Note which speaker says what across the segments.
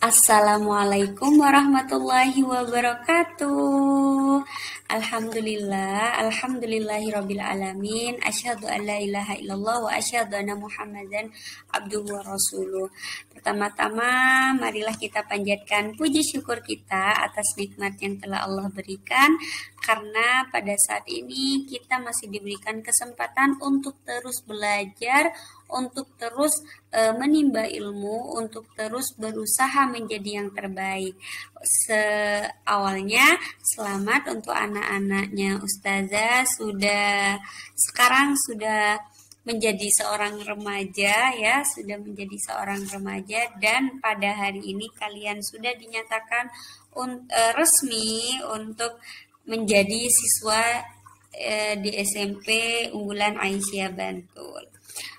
Speaker 1: Assalamualaikum warahmatullahi wabarakatuh. Alhamdulillahirabbil alamin. Asyhadu an la ilaha illallah wa asyhadu anna Muhammadan abduhu wa rasuluh. Pertama-tama, marilah kita panjatkan puji syukur kita atas nikmat yang telah Allah berikan, karena pada saat ini kita masih diberikan kesempatan untuk terus belajar, untuk terus menimba ilmu, untuk terus berusaha menjadi yang terbaik. Awalnya selamat untuk anak-anaknya Ustazah sekarang sudah menjadi seorang remaja, ya, sudah menjadi seorang remaja, dan pada hari ini kalian sudah dinyatakan resmi untuk menjadi siswa di SMP Unggulan Aisyah Bantul.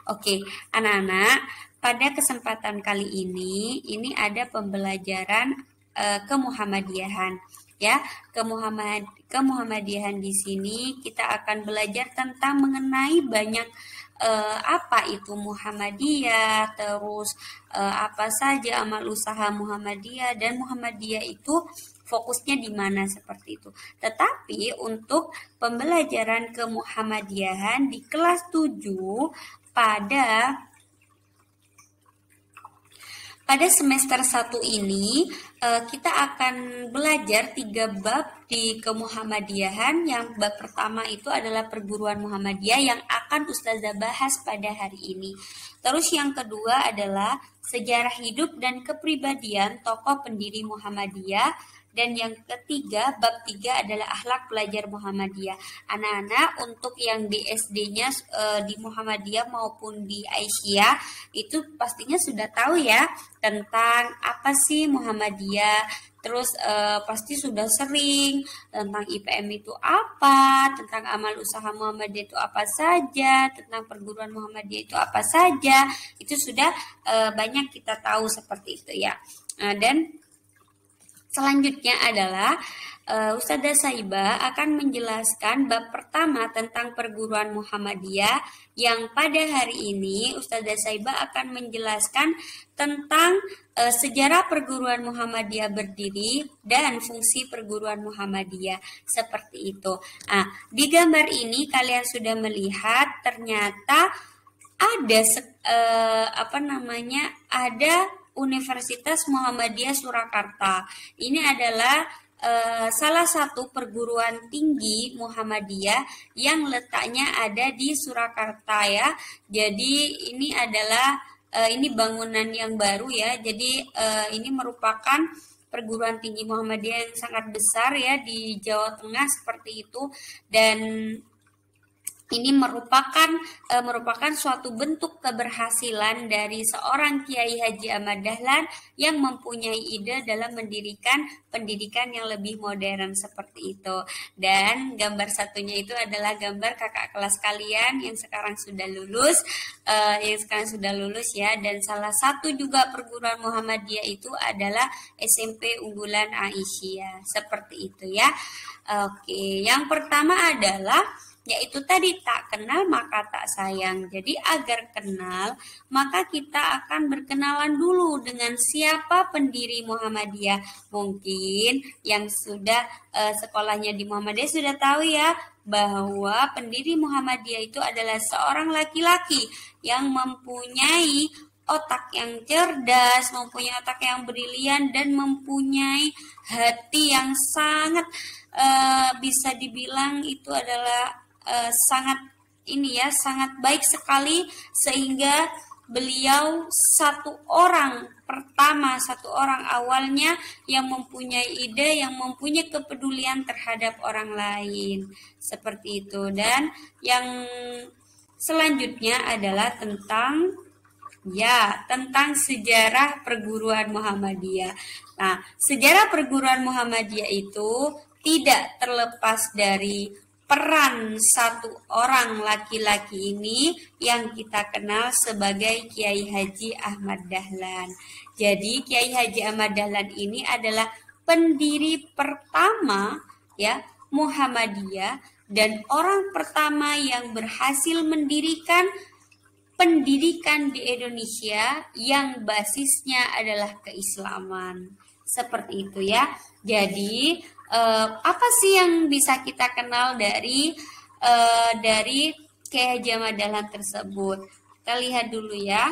Speaker 1: Oke, anak-anak, pada kesempatan kali ini ada pembelajaran kemuhammadiyahan, ya. Kemuhammadiyahan di sini kita akan belajar tentang mengenai banyak apa itu Muhammadiyah, terus apa saja amal usaha Muhammadiyah, dan Muhammadiyah itu fokusnya di mana, seperti itu. Tetapi untuk pembelajaran kemuhammadiyahan di kelas 7 pada semester 1 ini kita akan belajar 3 bab di kemuhammadiyahan. Yang bab pertama itu adalah perguruan Muhammadiyah yang akan Ustazah bahas pada hari ini. Terus yang kedua adalah sejarah hidup dan kepribadian tokoh pendiri Muhammadiyah. Dan yang ketiga, bab 3 adalah akhlak pelajar Muhammadiyah. Anak-anak, untuk yang di SD-nya di Muhammadiyah maupun di Aisyah itu pastinya sudah tahu ya tentang apa sih Muhammadiyah. Terus pasti sudah sering tentang IPM itu apa, tentang amal usaha Muhammadiyah itu apa saja, tentang perguruan Muhammadiyah itu apa saja. Itu sudah banyak kita tahu seperti itu ya. Dan selanjutnya adalah Ustazah Saibah akan menjelaskan bab pertama tentang perguruan Muhammadiyah, yang pada hari ini Ustazah Saibah akan menjelaskan tentang sejarah perguruan Muhammadiyah berdiri dan fungsi perguruan Muhammadiyah, seperti itu. Nah, di gambar ini kalian sudah melihat ternyata ada ada Universitas Muhammadiyah Surakarta. Ini adalah salah satu perguruan tinggi Muhammadiyah yang letaknya ada di Surakarta, ya. Jadi ini adalah ini bangunan yang baru, ya. Jadi ini merupakan perguruan tinggi Muhammadiyah yang sangat besar, ya, di Jawa Tengah, seperti itu. Dan ini merupakan suatu bentuk keberhasilan dari seorang Kiai Haji Ahmad Dahlan yang mempunyai ide dalam mendirikan pendidikan yang lebih modern, seperti itu. Dan gambar satunya itu adalah gambar kakak kelas kalian yang sekarang sudah lulus, ya. Dan salah satu juga perguruan Muhammadiyah itu adalah SMP Unggulan Aisyah, seperti itu, ya. Oke, yang pertama adalah yaitu tadi, tak kenal maka tak sayang. Jadi agar kenal, maka kita akan berkenalan dulu dengan siapa pendiri Muhammadiyah. Mungkin yang sudah sekolahnya di Muhammadiyah sudah tahu, ya, bahwa pendiri Muhammadiyah itu adalah seorang laki-laki yang mempunyai otak yang cerdas, mempunyai otak yang brilian, dan mempunyai hati yang sangat bisa dibilang itu adalah sangat baik sekali, sehingga beliau satu orang awalnya yang mempunyai ide, yang mempunyai kepedulian terhadap orang lain, seperti itu. Dan yang selanjutnya adalah tentang sejarah perguruan Muhammadiyah. Nah, sejarah perguruan Muhammadiyah itu tidak terlepas dari peran satu orang laki-laki ini yang kita kenal sebagai Kiai Haji Ahmad Dahlan. Jadi Kiai Haji Ahmad Dahlan ini adalah pendiri pertama, ya, Muhammadiyah, dan orang pertama yang berhasil mendirikan pendidikan di Indonesia yang basisnya adalah keislaman. Seperti itu ya. Jadi apa sih yang bisa kita kenal dari Kiai Haji Ahmad Dahlan tersebut? Kita lihat dulu ya.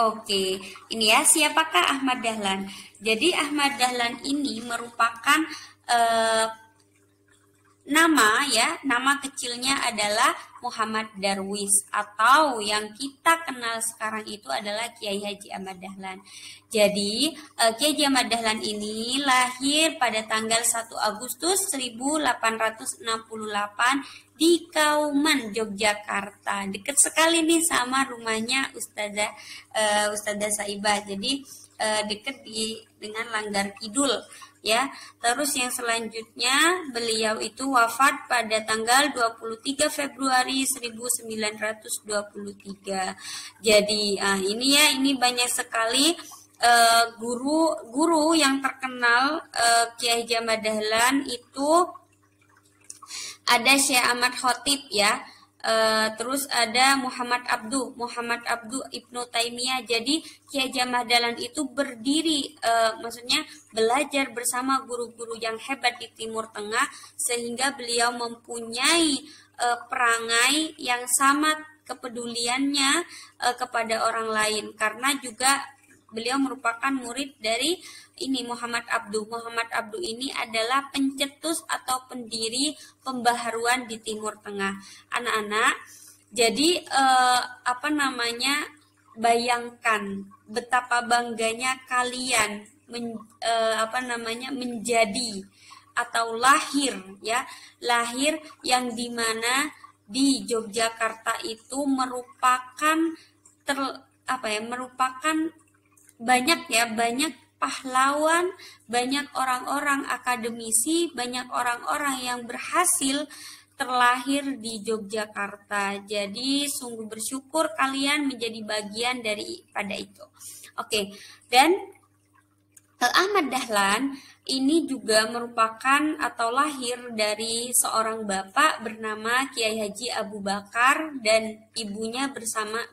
Speaker 1: Oke, ini ya, siapakah Ahmad Dahlan? Jadi Ahmad Dahlan ini merupakan nama kecilnya adalah Muhammad Darwis, atau yang kita kenal sekarang itu adalah Kiai Haji Ahmad Dahlan. Jadi Kiai Haji Ahmad Dahlan ini lahir pada tanggal 1 Agustus 1868 di Kauman, Yogyakarta. Dekat sekali nih sama rumahnya Ustazah Saibah. Jadi dekat dengan Langgar Kidul ya. Terus yang selanjutnya beliau itu wafat pada tanggal 23 Februari 1923. Jadi ini banyak sekali guru yang terkenal Kiai Haji Ahmad Dahlan itu. Ada Syekh Ahmad Khotib ya. Terus ada Muhammad Abdu Ibnu Taimiyah. Jadi Kiai Haji Ahmad Dahlan itu berdiri, maksudnya belajar bersama guru-guru yang hebat di Timur Tengah, sehingga beliau mempunyai perangai yang sama kepeduliannya kepada orang lain, karena juga beliau merupakan murid dari Muhammad Abdu. Muhammad Abdu ini adalah pencetus atau pendiri pembaharuan di Timur Tengah. Anak-anak, jadi bayangkan betapa bangganya kalian menjadi atau lahir yang dimana di Yogyakarta itu merupakan banyak pahlawan, banyak orang-orang akademisi, banyak orang-orang yang berhasil terlahir di Yogyakarta. Jadi sungguh bersyukur kalian menjadi bagian daripada itu. Oke, dan Ahmad Dahlan ini juga merupakan atau lahir dari seorang bapak bernama Kiai Haji Abu Bakar dan ibunya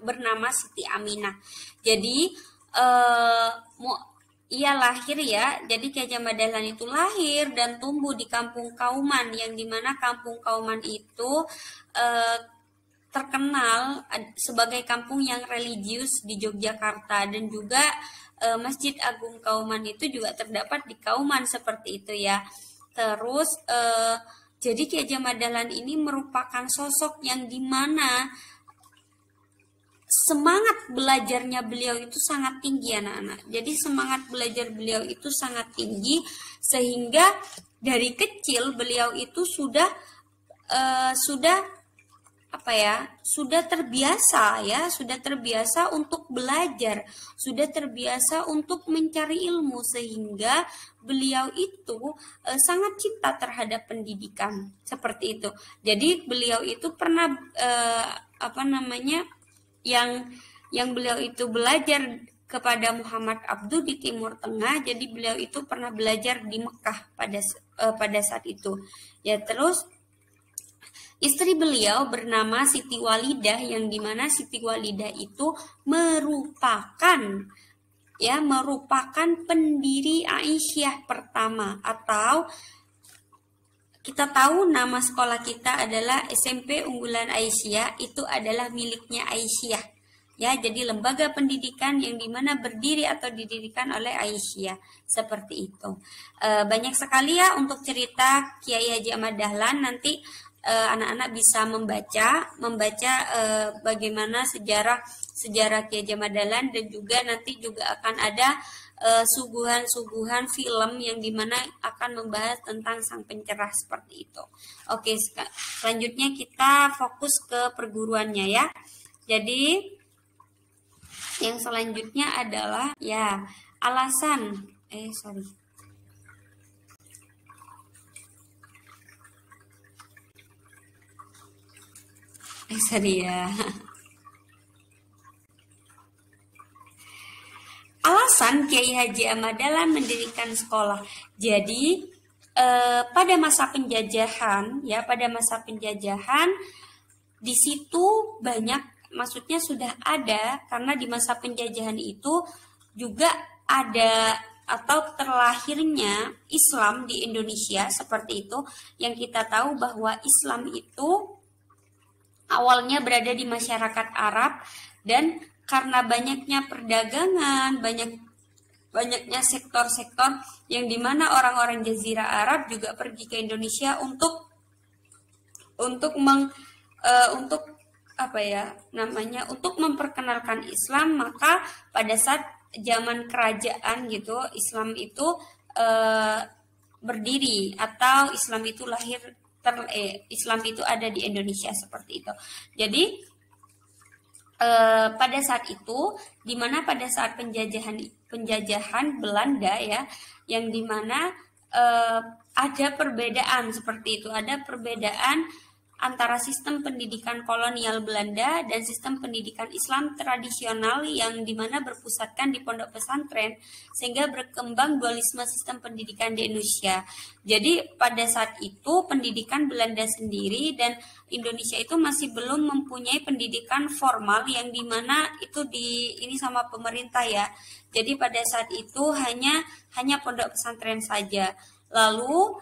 Speaker 1: bernama Siti Aminah. Jadi ia lahir ya, jadi Kiai Haji Ahmad Dahlan itu lahir dan tumbuh di Kampung Kauman, yang dimana Kampung Kauman itu terkenal sebagai kampung yang religius di Yogyakarta, dan juga Masjid Agung Kauman itu juga terdapat di Kauman, seperti itu ya. Terus jadi Kiai Haji Ahmad Dahlan ini merupakan sosok yang dimana semangat belajarnya beliau itu sangat tinggi, anak-anak. Jadi semangat belajar beliau itu sangat tinggi, sehingga dari kecil beliau itu sudah terbiasa untuk belajar, sudah terbiasa untuk mencari ilmu, sehingga beliau itu sangat cinta terhadap pendidikan, seperti itu. Jadi beliau itu pernah yang beliau itu belajar kepada Muhammad Abdu di Timur Tengah. Jadi beliau itu pernah belajar di Mekah pada saat itu ya. Terus istri beliau bernama Siti Walidah, yang dimana Siti Walidah itu merupakan pendiri Aisyah pertama, atau kita tahu nama sekolah kita adalah SMP Unggulan Aisyah, itu adalah miliknya Aisyah ya. Jadi lembaga pendidikan yang dimana berdiri atau didirikan oleh Aisyah, seperti itu. Banyak sekali ya untuk cerita Kiai Haji Ahmad Dahlan. Nanti anak-anak bisa membaca bagaimana sejarah Kiai Haji Ahmad Dahlan, dan juga nanti juga akan ada suguhan film yang dimana akan membahas tentang sang pencerah, seperti itu. Oke, selanjutnya kita fokus ke perguruannya ya. Jadi yang selanjutnya adalah ya alasan alasan Kiai Haji Ahmad Dahlan mendirikan sekolah. Jadi pada masa penjajahan ya, pada masa penjajahan di situ banyak, maksudnya sudah ada, karena di masa penjajahan itu juga ada atau terlahirnya Islam di Indonesia seperti itu, yang kita tahu bahwa Islam itu awalnya berada di masyarakat Arab, dan karena banyaknya perdagangan, banyaknya sektor-sektor yang dimana orang-orang Jazirah Arab juga pergi ke Indonesia untuk untuk apa ya namanya, untuk memperkenalkan Islam. Maka pada saat zaman kerajaan gitu, Islam itu berdiri, atau Islam itu lahir, Islam itu ada di Indonesia seperti itu. Jadi pada saat itu, dimana pada saat penjajahan Belanda ya, yang dimana ada perbedaan seperti itu, ada perbedaan antara sistem pendidikan kolonial Belanda dan sistem pendidikan Islam tradisional yang dimana berpusatkan di pondok pesantren, sehingga berkembang dualisme sistem pendidikan di Indonesia. Jadi pada saat itu pendidikan Belanda sendiri dan Indonesia itu masih belum mempunyai pendidikan formal yang dimana itu ini sama pemerintah ya. Jadi pada saat itu hanya pondok pesantren saja. Lalu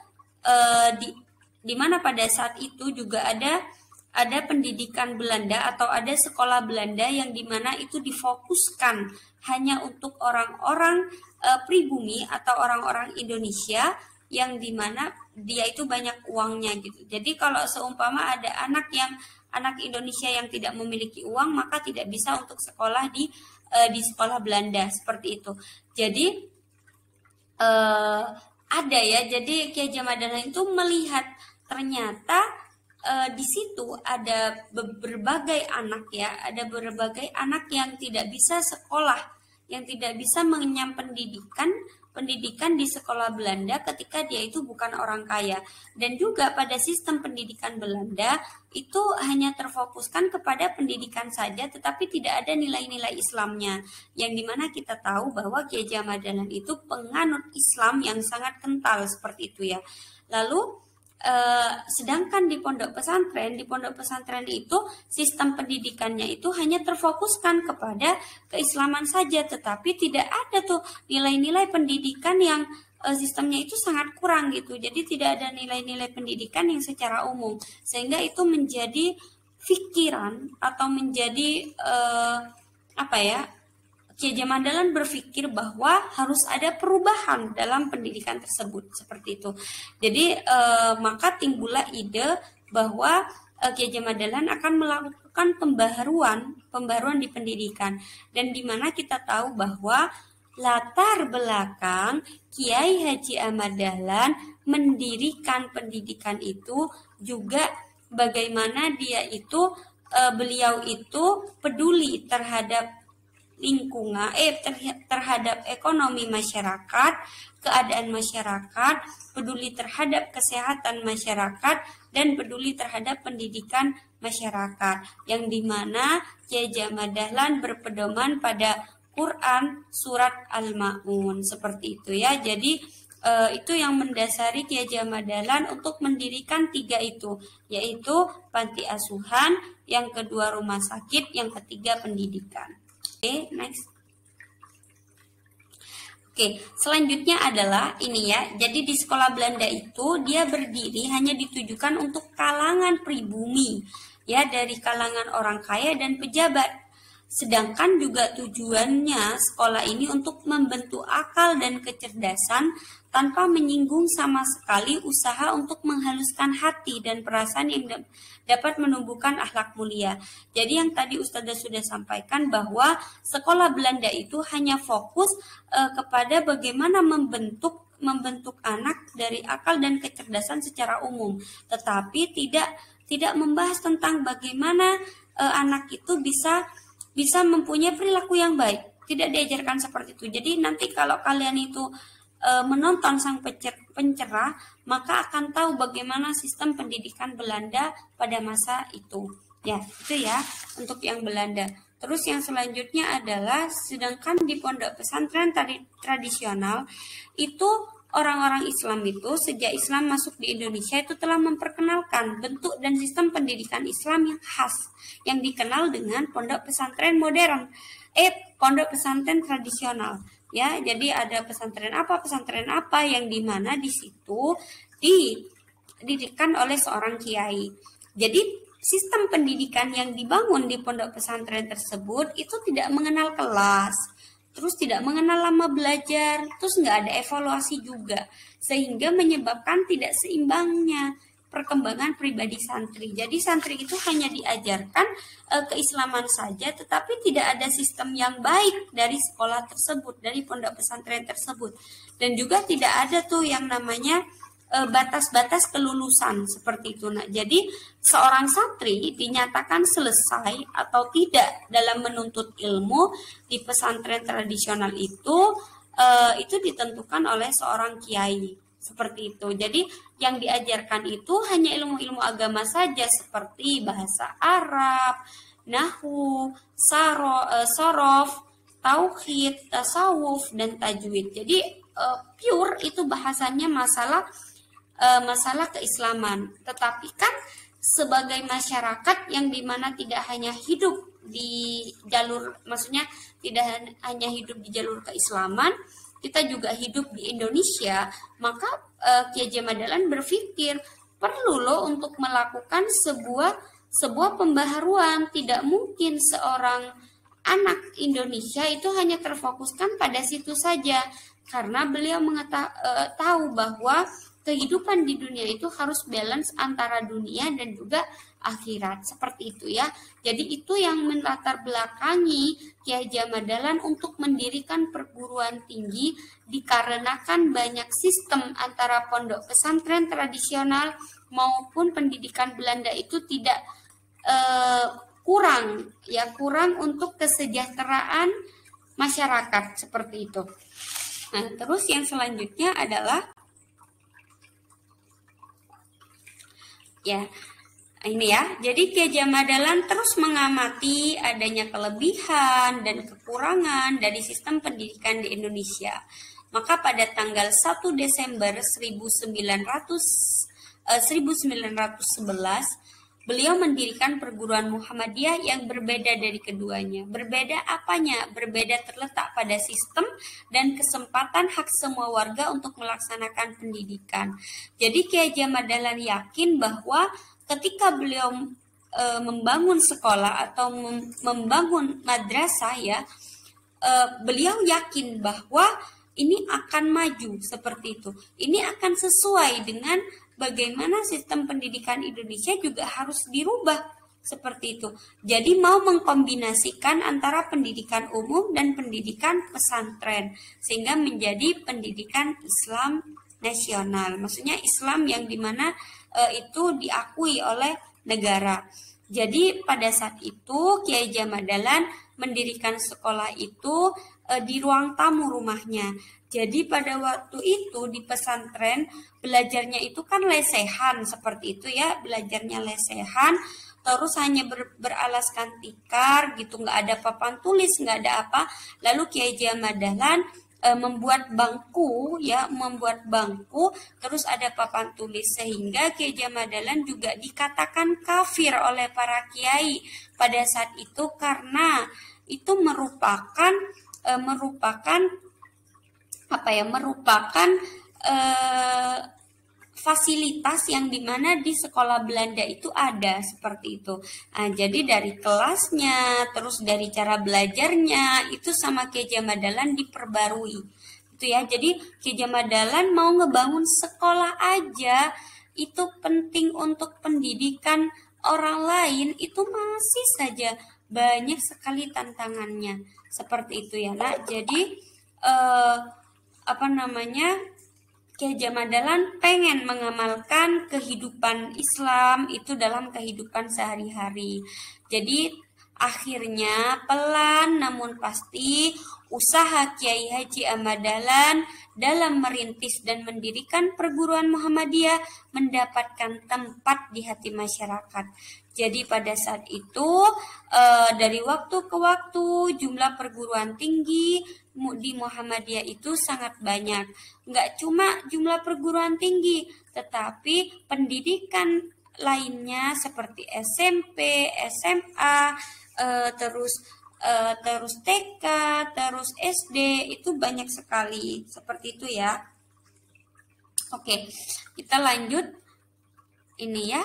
Speaker 1: di mana pada saat itu juga ada pendidikan Belanda atau ada sekolah Belanda yang dimana itu difokuskan hanya untuk orang-orang pribumi atau orang-orang Indonesia yang dimana dia itu banyak uangnya gitu. Jadi kalau seumpama ada anak Indonesia yang tidak memiliki uang, maka tidak bisa untuk sekolah di sekolah Belanda seperti itu. Jadi ada ya, jadi Ki Hajar Madalan itu melihat ternyata di situ ada berbagai anak ya, ada berbagai anak yang tidak bisa sekolah, yang tidak bisa mengenyam pendidikan di sekolah Belanda ketika dia itu bukan orang kaya. Dan juga pada sistem pendidikan Belanda itu hanya terfokuskan kepada pendidikan saja, tetapi tidak ada nilai-nilai Islamnya, yang dimana kita tahu bahwa Ki Hajar Madalan itu penganut Islam yang sangat kental seperti itu ya. Lalu sedangkan di pondok pesantren itu sistem pendidikannya itu hanya terfokuskan kepada keislaman saja, tetapi tidak ada tuh nilai-nilai pendidikan yang sistemnya itu sangat kurang gitu. Jadi tidak ada nilai-nilai pendidikan yang secara umum, sehingga itu menjadi pikiran atau menjadi apa ya, Ki Hajar Madalan berpikir bahwa harus ada perubahan dalam pendidikan tersebut seperti itu. Jadi maka timbullah ide bahwa Ki Hajar Madalan akan melakukan pembaharuan di pendidikan, dan di mana kita tahu bahwa latar belakang Kiai Haji Ahmad Dahlan mendirikan pendidikan itu juga bagaimana beliau itu peduli terhadap lingkungan, terhadap ekonomi masyarakat, keadaan masyarakat, peduli terhadap kesehatan masyarakat, dan peduli terhadap pendidikan masyarakat, yang dimana Ki Hajar Ahmad Dahlan berpedoman pada Quran surat Al-Ma'un seperti itu ya. Jadi itu yang mendasari Ki Hajar Ahmad Dahlan untuk mendirikan 3 itu, yaitu panti asuhan, yang kedua rumah sakit, yang ketiga pendidikan. Oke, next. Oke, selanjutnya adalah ini ya. Jadi di sekolah Belanda itu dia berdiri hanya ditujukan untuk kalangan pribumi, ya, dari kalangan orang kaya dan pejabat. Sedangkan juga tujuannya sekolah ini untuk membentuk akal dan kecerdasan tanpa menyinggung sama sekali usaha untuk menghaluskan hati dan perasaan yang dapat menumbuhkan akhlak mulia. Jadi yang tadi Ustazah sudah sampaikan bahwa sekolah Belanda itu hanya fokus kepada bagaimana membentuk anak dari akal dan kecerdasan secara umum, tetapi tidak membahas tentang bagaimana anak itu bisa mempunyai perilaku yang baik. Tidak diajarkan seperti itu. Jadi nanti kalau kalian itu menonton sang pencerah, maka akan tahu bagaimana sistem pendidikan Belanda pada masa itu. Ya, itu ya untuk yang Belanda. Terus yang selanjutnya adalah sedangkan di pondok pesantren tradisional itu orang-orang Islam itu sejak Islam masuk di Indonesia itu telah memperkenalkan bentuk dan sistem pendidikan Islam yang khas yang dikenal dengan pondok pesantren modern, pondok pesantren tradisional. Ya, jadi ada pesantren apa yang dimana di situ didirikan oleh seorang kiai. Jadi sistem pendidikan yang dibangun di pondok pesantren tersebut itu tidak mengenal kelas, terus tidak mengenal lama belajar, terus nggak ada evaluasi juga, sehingga menyebabkan tidak seimbangnya perkembangan pribadi santri. Jadi santri itu hanya diajarkan keislaman saja, tetapi tidak ada sistem yang baik dari sekolah tersebut, dari pondok pesantren tersebut, dan juga tidak ada tuh yang namanya batas-batas kelulusan seperti itu. Nah, jadi seorang santri dinyatakan selesai atau tidak dalam menuntut ilmu di pesantren tradisional itu ditentukan oleh seorang kiai seperti itu. Jadi yang diajarkan itu hanya ilmu-ilmu agama saja seperti bahasa Arab, nahwu, sorof, tauhid, tasawuf, dan tajwid. Jadi pure itu bahasanya masalah keislaman. Tetapi kan sebagai masyarakat yang dimana tidak hanya hidup di jalur, maksudnya tidak hanya hidup di jalur keislaman, kita juga hidup di Indonesia, maka Kiai Haji Ahmad Dahlan berpikir perlu loh untuk melakukan sebuah pembaharuan. Tidak mungkin seorang anak Indonesia itu hanya terfokuskan pada situ saja, karena beliau tahu bahwa kehidupan di dunia itu harus balance antara dunia dan juga akhirat, seperti itu ya. Jadi itu yang melatar belakangi Kiai Haji Ahmad Dahlan untuk mendirikan perguruan tinggi, dikarenakan banyak sistem antara pondok pesantren tradisional maupun pendidikan Belanda itu tidak kurang untuk kesejahteraan masyarakat seperti itu. Nah, terus yang selanjutnya adalah ini ya. Jadi Kiai Haji Ahmad Dahlan terus mengamati adanya kelebihan dan kekurangan dari sistem pendidikan di Indonesia. Maka pada tanggal 1 Desember 1911 beliau mendirikan perguruan Muhammadiyah yang berbeda dari keduanya. Berbeda apanya? Berbeda terletak pada sistem dan kesempatan hak semua warga untuk melaksanakan pendidikan. Jadi Kiai Haji Ahmad Dahlan yakin bahwa ketika beliau membangun sekolah atau membangun madrasah ya, beliau yakin bahwa ini akan maju seperti itu. Ini akan sesuai dengan bagaimana sistem pendidikan Indonesia juga harus dirubah seperti itu. Jadi mau mengkombinasikan antara pendidikan umum dan pendidikan pesantren sehingga menjadi pendidikan Islam nasional. Maksudnya Islam yang dimana itu diakui oleh negara. Jadi pada saat itu Kiai Haji Ahmad Dahlan mendirikan sekolah itu di ruang tamu rumahnya. Jadi pada waktu itu di pesantren belajarnya itu kan lesehan seperti itu ya, belajarnya lesehan, terus hanya beralaskan tikar gitu, nggak ada papan tulis, nggak ada apa. Lalu Kiai Haji Ahmad Dahlan membuat bangku, terus ada papan tulis, sehingga Kiai Haji Ahmad Dahlan juga dikatakan kafir oleh para kiai pada saat itu karena itu merupakan fasilitas yang dimana di sekolah Belanda itu ada seperti itu. Nah, jadi dari kelasnya, terus dari cara belajarnya itu sama Kiai Haji Ahmad Dahlan diperbarui. Itu ya. Jadi Kiai Haji Ahmad Dahlan mau ngebangun sekolah aja itu penting untuk pendidikan orang lain, itu masih saja banyak sekali tantangannya. Seperti itu ya, Nak. Jadi Kiai Haji Ahmad Dahlan pengen mengamalkan kehidupan Islam itu dalam kehidupan sehari-hari. Jadi akhirnya pelan namun pasti usaha Kiai Haji Ahmad Dahlan dalam merintis dan mendirikan perguruan Muhammadiyah mendapatkan tempat di hati masyarakat. Jadi pada saat itu dari waktu ke waktu jumlah perguruan tinggi di Muhammadiyah itu sangat banyak. Nggak cuma jumlah perguruan tinggi, tetapi pendidikan lainnya seperti SMP, SMA, terus TK, terus SD itu banyak sekali. Seperti itu ya. Oke, kita lanjut ini ya.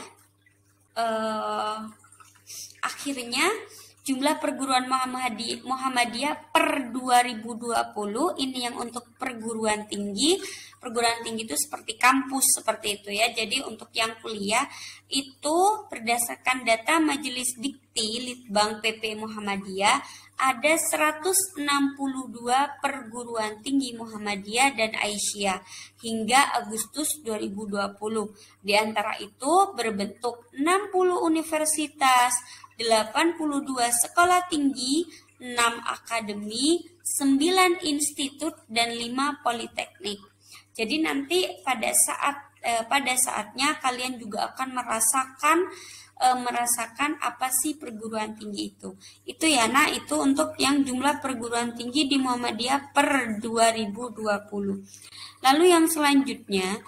Speaker 1: Akhirnya jumlah perguruan Muhammadiyah per 2020 ini yang untuk perguruan tinggi. Perguruan tinggi itu seperti kampus seperti itu ya. Jadi untuk yang kuliah itu berdasarkan data Majelis Dikti Litbang PP Muhammadiyah ada 162 perguruan tinggi Muhammadiyah dan Aisyah hingga Agustus 2020. Di antara itu berbentuk 60 universitas, 82 sekolah tinggi, 6 akademi, 9 institut, dan 5 politeknik. Jadi nanti pada saatnya kalian juga akan merasakan apa sih perguruan tinggi itu. Itu ya, nah itu untuk yang jumlah perguruan tinggi di Muhammadiyah per 2020. Lalu yang selanjutnya,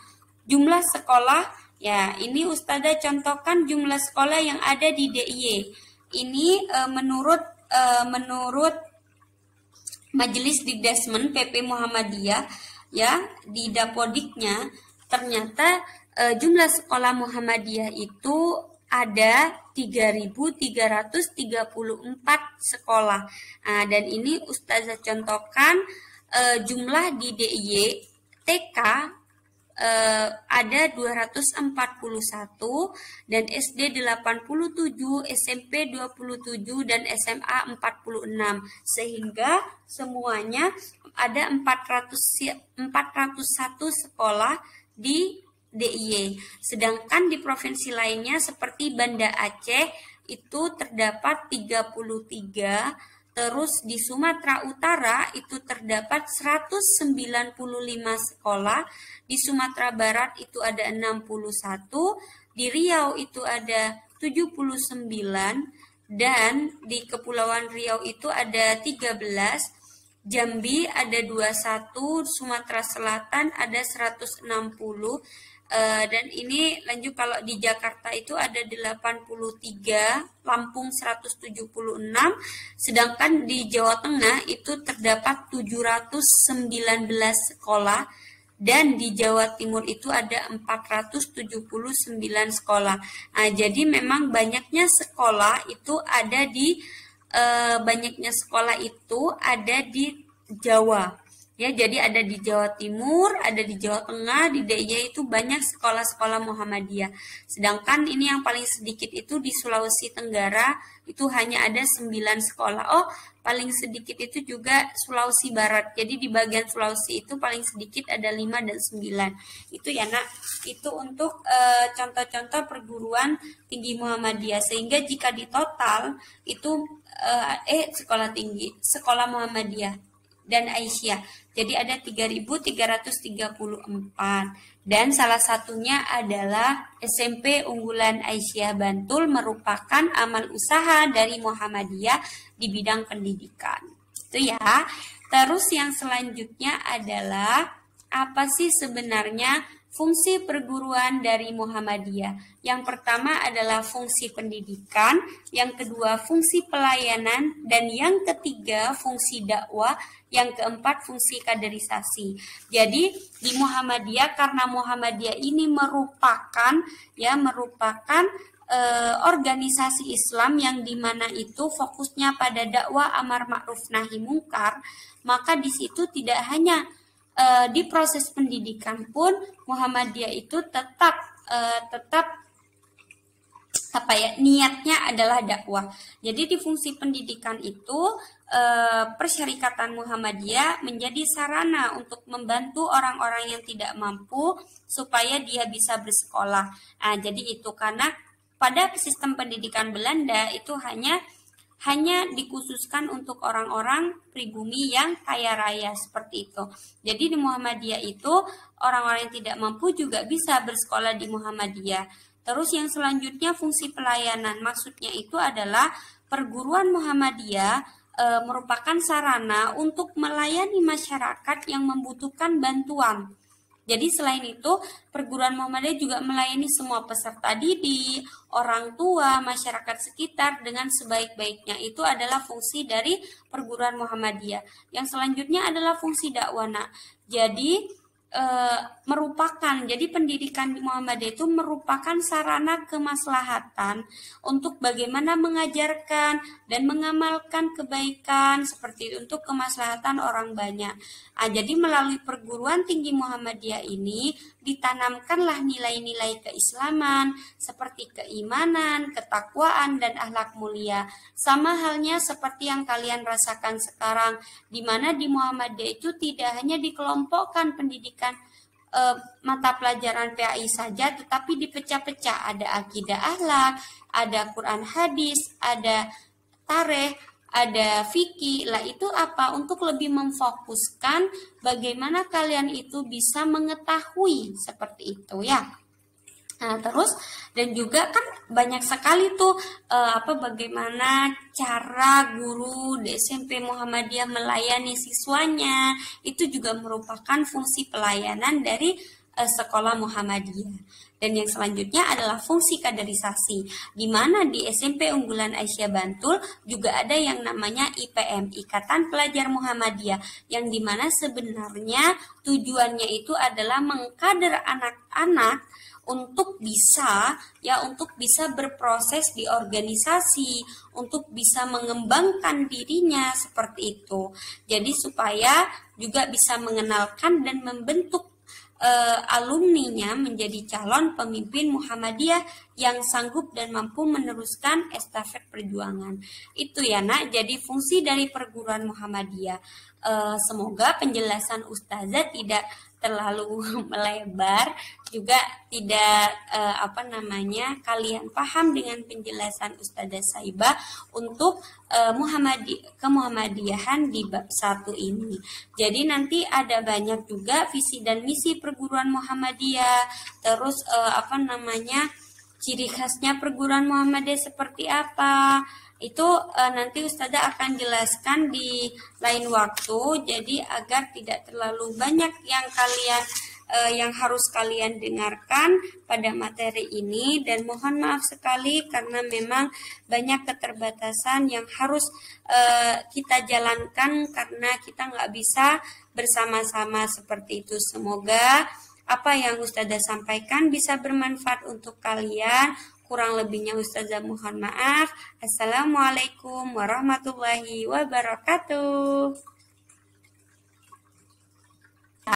Speaker 1: jumlah sekolah, ya ini Ustazah contohkan jumlah sekolah yang ada di DIY. Ini menurut Majelis Dikdasmen PP Muhammadiyah ya, di Dapodiknya ternyata jumlah sekolah Muhammadiyah itu ada 3.334 sekolah. Nah, dan ini Ustazah contohkan jumlah di DIY TK ada 241 dan SD 87, SMP 27 dan SMA 46. Sehingga semuanya ada 401 sekolah di DIY. Sedangkan di provinsi lainnya seperti Banda Aceh itu terdapat 33, terus di Sumatera Utara itu terdapat 195 sekolah, di Sumatera Barat itu ada 61, di Riau itu ada 79, dan di Kepulauan Riau itu ada 13, Jambi ada 21, Sumatera Selatan ada 160, dan ini lanjut kalau di Jakarta itu ada 83, Lampung 176, sedangkan di Jawa Tengah itu terdapat 719 sekolah, dan di Jawa Timur itu ada 479 sekolah. Nah, jadi memang banyaknya sekolah itu ada di Jawa. Ya, jadi ada di Jawa Timur, ada di Jawa Tengah, di DIY itu banyak sekolah-sekolah Muhammadiyah. Sedangkan ini yang paling sedikit itu di Sulawesi Tenggara, itu hanya ada 9 sekolah. Oh, paling sedikit itu juga Sulawesi Barat. Jadi di bagian Sulawesi itu paling sedikit ada 5 dan 9. Itu ya, Nak. Itu untuk contoh-contoh perguruan tinggi Muhammadiyah. Sehingga jika di total itu sekolah Muhammadiyah dan Aisyah. Jadi ada 3.334 dan salah satunya adalah SMP Unggulan Aisyah Bantul merupakan amal usaha dari Muhammadiyah di bidang pendidikan. Itu ya. Terus yang selanjutnya adalah apa sih sebenarnya fungsi perguruan dari Muhammadiyah? Yang pertama adalah fungsi pendidikan, yang kedua fungsi pelayanan, dan yang ketiga fungsi dakwah, yang keempat fungsi kaderisasi. Jadi di Muhammadiyah, karena Muhammadiyah ini merupakan organisasi Islam yang dimana itu fokusnya pada dakwah amar ma'ruf nahi mungkar, maka di situ tidak hanya di proses pendidikan pun Muhammadiyah itu tetap niatnya adalah dakwah. Jadi di fungsi pendidikan itu Persyarikatan Muhammadiyah menjadi sarana untuk membantu orang-orang yang tidak mampu supaya dia bisa bersekolah. Nah, jadi itu karena pada sistem pendidikan Belanda itu hanya dikhususkan untuk orang-orang pribumi yang kaya raya seperti itu. Jadi di Muhammadiyah itu orang-orang yang tidak mampu juga bisa bersekolah di Muhammadiyah. Terus yang selanjutnya fungsi pelayanan. Maksudnya itu adalah perguruan Muhammadiyah merupakan sarana untuk melayani masyarakat yang membutuhkan bantuan. Jadi selain itu, perguruan Muhammadiyah juga melayani semua peserta didik, orang tua, masyarakat sekitar dengan sebaik-baiknya. Itu adalah fungsi dari perguruan Muhammadiyah. Yang selanjutnya adalah fungsi dakwah. Jadi jadi pendidikan di Muhammadiyah itu merupakan sarana kemaslahatan untuk bagaimana mengajarkan dan mengamalkan kebaikan seperti itu untuk kemaslahatan orang banyak. Jadi melalui perguruan tinggi Muhammadiyah ini ditanamkanlah nilai-nilai keislaman seperti keimanan, ketakwaan, dan akhlak mulia. Sama halnya seperti yang kalian rasakan sekarang, di mana di Muhammadiyah itu tidak hanya dikelompokkan pendidikan mata pelajaran PAI saja, tetapi dipecah-pecah. Ada akidah akhlak, ada Quran hadis, ada tarikh, ada fikih. Lah itu apa? Untuk lebih memfokuskan bagaimana kalian itu bisa mengetahui seperti itu ya. Nah, terus dan juga kan banyak sekali tuh bagaimana cara guru di SMP Muhammadiyah melayani siswanya. Itu juga merupakan fungsi pelayanan dari sekolah Muhammadiyah. Dan yang selanjutnya adalah fungsi kaderisasi, di mana di SMP Unggulan Aisyah Bantul juga ada yang namanya IPM, Ikatan Pelajar Muhammadiyah, yang dimana sebenarnya tujuannya itu adalah mengkader anak-anak untuk bisa berproses di organisasi, untuk bisa mengembangkan dirinya seperti itu. Jadi supaya juga bisa mengenalkan dan membentuk alumninya menjadi calon pemimpin Muhammadiyah yang sanggup dan mampu meneruskan estafet perjuangan. Itu ya Nak, jadi fungsi dari perguruan Muhammadiyah. Semoga penjelasan Ustazah tidak terlalu melebar, juga tidak kalian paham dengan penjelasan Ustazah Saibah untuk kemuhammadiyahan di bab 1 ini. Jadi nanti ada banyak juga visi dan misi perguruan Muhammadiyah, terus ciri khasnya perguruan Muhammadiyah seperti apa. Itu nanti Ustazah akan jelaskan di lain waktu, jadi agar tidak terlalu banyak yang harus kalian dengarkan pada materi ini, dan mohon maaf sekali karena memang banyak keterbatasan yang harus kita jalankan karena kita nggak bisa bersama-sama seperti itu. Semoga apa yang Ustazah sampaikan bisa bermanfaat untuk kalian. Kurang lebihnya Ustazah mohon maaf. Assalamualaikum warahmatullahi wabarakatuh.